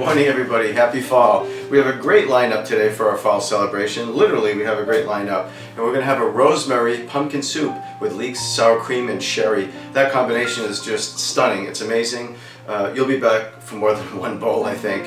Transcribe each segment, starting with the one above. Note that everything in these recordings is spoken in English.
morning, everybody. Happy fall. We have a great lineup today for our fall celebration. Literally, we have a great lineup. And we're going to have a rosemary pumpkin soup with leeks, sour cream, and sherry. That combination is just stunning. It's amazing. You'll be back for more than one bowl, I think.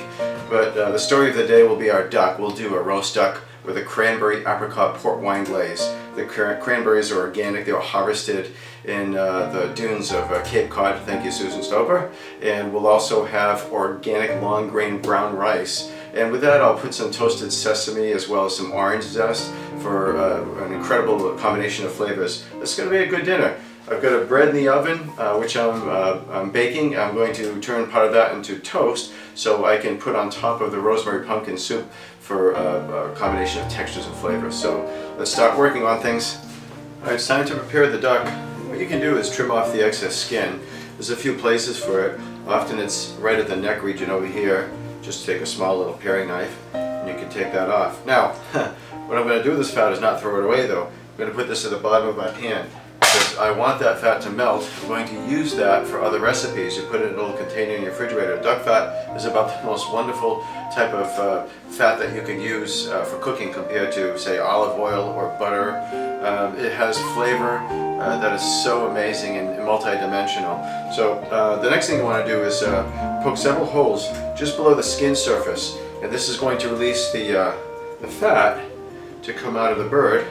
But the story of the day will be our duck. We'll do a roast duck with a cranberry apricot port wine glaze. The cranberries are organic. They were harvested in the dunes of Cape Cod. Thank you, Susan Stover. And we'll also have organic long grain brown rice. And with that, I'll put some toasted sesame as well as some orange zest for an incredible combination of flavors. It's going to be a good dinner. I've got a bread in the oven, which I'm baking. I'm going to turn part of that into toast so I can put on top of the rosemary pumpkin soup for a combination of textures and flavors. So let's start working on things. All right, it's time to prepare the duck. What you can do is trim off the excess skin. There's a few places for it. Often it's right at the neck region over here. Just take a small little paring knife and you can take that off. Now, what I'm going to do with this fat is not throw it away though. I'm going to put this at the bottom of my pan. Because I want that fat to melt. I'm going to use that for other recipes. You put it in a little container in your refrigerator. Duck fat is about the most wonderful type of fat that you can use for cooking compared to, say, olive oil or butter. It has flavor that is so amazing and multi-dimensional. So the next thing you want to do is poke several holes just below the skin surface. And this is going to release the fat to come out of the bird.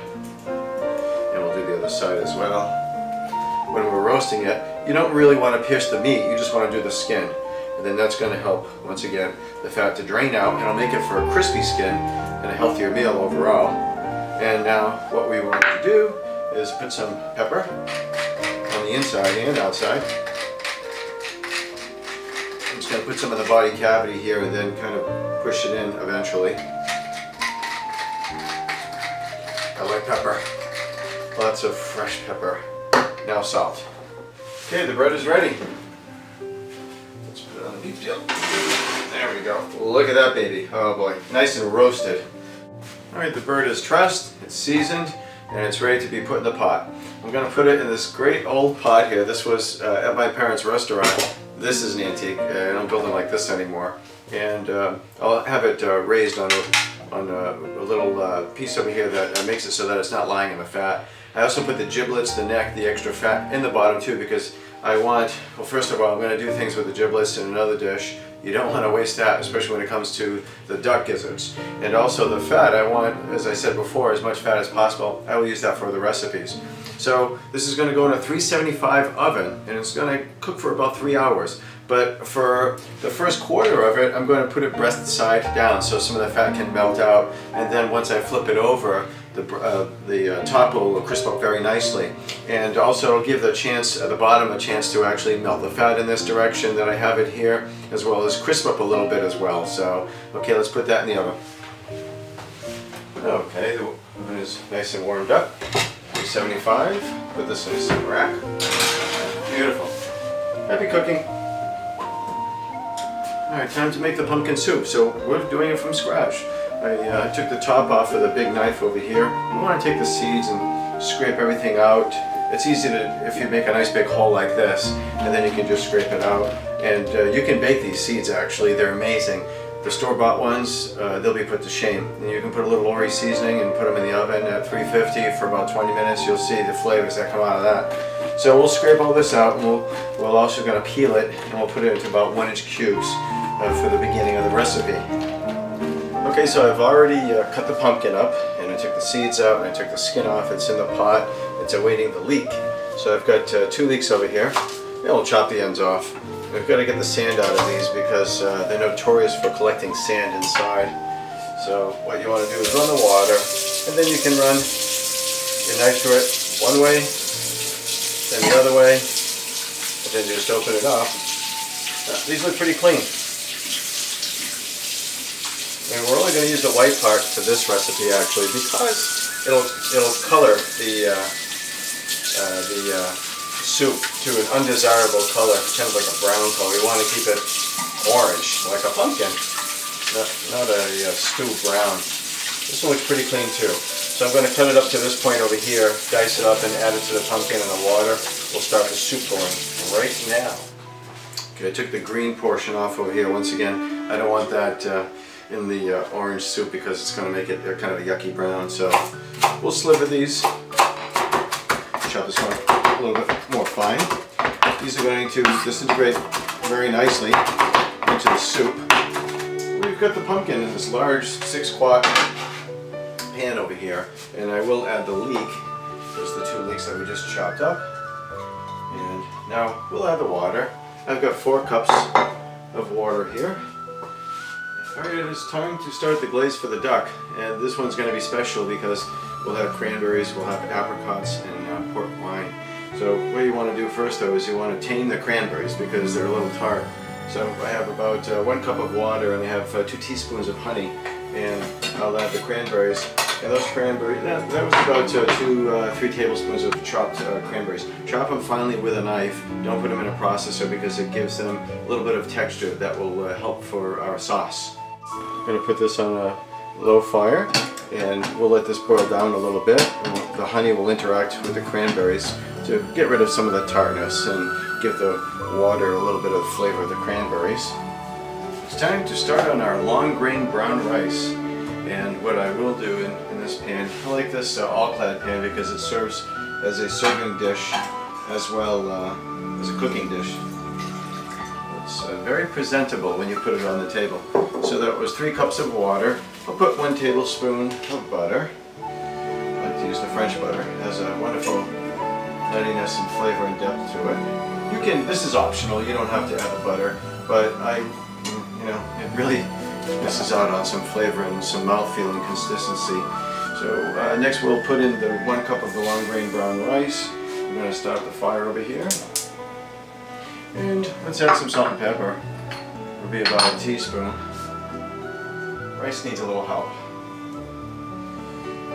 The other side as well. When we're roasting it, you don't really want to pierce the meat, you just want to do the skin. And then that's going to help, once again, the fat to drain out, and it'll make it for a crispy skin and a healthier meal overall. And now what we want to do is put some pepper on the inside and outside. I'm just going to put some in the body cavity here and then kind of push it in eventually. I like pepper. Lots of fresh pepper. Now salt. Okay, the bread is ready. Let's put it on the beef deal. There we go. Look at that baby. Oh boy, nice and roasted. Alright, the bird is trussed, it's seasoned, and it's ready to be put in the pot. I'm going to put it in this great old pot here. This was at my parents' restaurant. This is an antique. I don't build them like this anymore. And I'll have it raised on a little piece over here that makes it so that it's not lying in the fat. I also put the giblets, the neck, the extra fat in the bottom too because I want, well, first of all, I'm going to do things with the giblets in another dish. You don't want to waste that, especially when it comes to the duck gizzards. And also the fat, I want, as I said before, as much fat as possible. I will use that for the recipes. So this is going to go in a 375 oven and it's going to cook for about 3 hours. But for the first quarter of it, I'm going to put it breast side down so some of the fat can melt out. And then once I flip it over, the top will crisp up very nicely. And also it'll give the bottom a chance to actually melt the fat in this direction that I have it here, as well as crisp up a little bit as well. So, okay, let's put that in the oven. Okay, the oven is nice and warmed up. 375. Put this in a simmer rack. Beautiful. Happy cooking. Alright, time to make the pumpkin soup. So we're doing it from scratch. I took the top off with a big knife over here. You want to take the seeds and scrape everything out. It's easy to, if you make a nice big hole like this, and then you can just scrape it out. And you can bake these seeds actually, they're amazing. The store-bought ones, they'll be put to shame. And you can put a little Lori seasoning and put them in the oven at 350 for about 20 minutes. You'll see the flavors that come out of that. So we'll scrape all this out and we're also going to peel it and we'll put it into about 1-inch cubes for the beginning of the recipe. Okay, so I've already cut the pumpkin up and I took the seeds out and I took the skin off. It's in the pot. It's awaiting the leek. So I've got 2 leeks over here. And we'll chop the ends off. We've got to get the sand out of these because they're notorious for collecting sand inside. So what you want to do is run the water and then you can run your knife through it one way, then the other way, and then just open it up. These look pretty clean. And we're only going to use the white part for this recipe actually because it'll color the soup to an undesirable color, kind of like a brown color. We want to keep it orange, like a pumpkin, not a stew brown. This one looks pretty clean too. So I'm going to cut it up to this point over here, dice it up and add it to the pumpkin and the water. We'll start the soup going right now. Okay, I took the green portion off over here. Once again, I don't want that in the orange soup because it's going to make it kind of a yucky brown. So we'll sliver these, chop this one a little bit more fine. These are going to disintegrate very nicely into the soup. We've got the pumpkin in this large 6-quart pan over here, and I will add the leek. There's the 2 leeks that we just chopped up. And now we'll add the water. I've got 4 cups of water here. Alright, it is time to start the glaze for the duck, and this one's going to be special because we'll have cranberries, we'll have apricots, and port wine. So what you want to do first though is you want to tame the cranberries because they're a little tart. So I have about 1 cup of water and I have 2 teaspoons of honey, and I'll add the cranberries. And those cranberries, that was about 3 tablespoons of chopped cranberries. Chop them finely with a knife. Don't put them in a processor because it gives them a little bit of texture that will help for our sauce. I'm going to put this on a low fire and we'll let this boil down a little bit. And the honey will interact with the cranberries to get rid of some of the tartness and give the water a little bit of the flavor of the cranberries. It's time to start on our long grain brown rice. And what I will do in this pan, I like this all-clad pan because it serves as a serving dish as well as a cooking dish. It's very presentable when you put it on the table. So that was 3 cups of water. I'll put 1 tablespoon of butter. I like to use the French butter. It has a wonderful nuttiness and flavor and depth to it. You can, this is optional, you don't have to add the butter, but it really misses out on some flavor and some mouthfeel and consistency. So next we'll put in the 1 cup of the long grain brown rice. I'm going to start the fire over here. And let's add some salt and pepper. It'll be about a teaspoon. Rice needs a little help.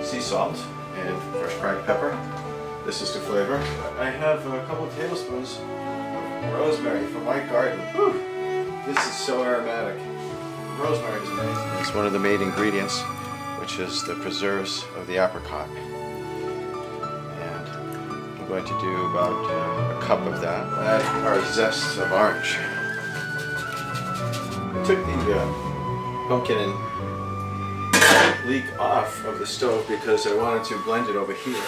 Sea salt and fresh cracked pepper. This is to flavor. I have a couple of tablespoons of rosemary from my garden. Whew. This is so aromatic. Rosemary is amazing. It's one of the main ingredients, which is the preserves of the apricot. And I'm going to do about a cup of that. Add our zest of orange. I took the pumpkin and leek off of the stove because I wanted to blend it over here.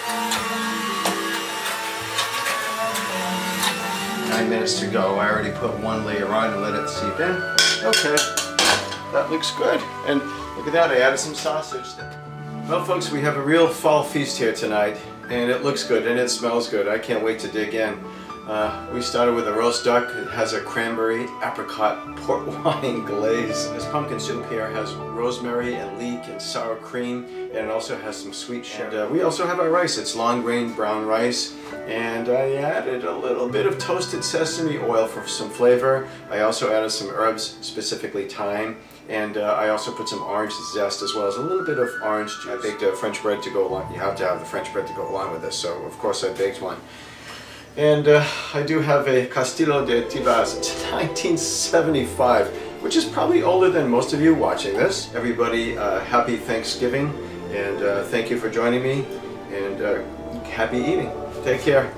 9 minutes to go. I already put 1 layer on and let it seep in. Okay. That looks good. And look at that, I added some sausage. Well folks, we have a real fall feast here tonight, and it looks good and it smells good. I can't wait to dig in. We started with a roast duck. It has a cranberry, apricot, port wine glaze. This pumpkin soup here has rosemary and leek and sour cream, and it also has some sweet sherry. We also have our rice. It's long grain brown rice, and I added a little bit of toasted sesame oil for some flavor. I also added some herbs, specifically thyme, and I also put some orange zest as well as a little bit of orange juice. I baked a French bread to go along. You have to have the French bread to go along with this, so of course I baked one. And I do have a Castillo de Tibas. It's 1975, which is probably older than most of you watching this. Everybody, happy Thanksgiving, and thank you for joining me, and happy eating. Take care.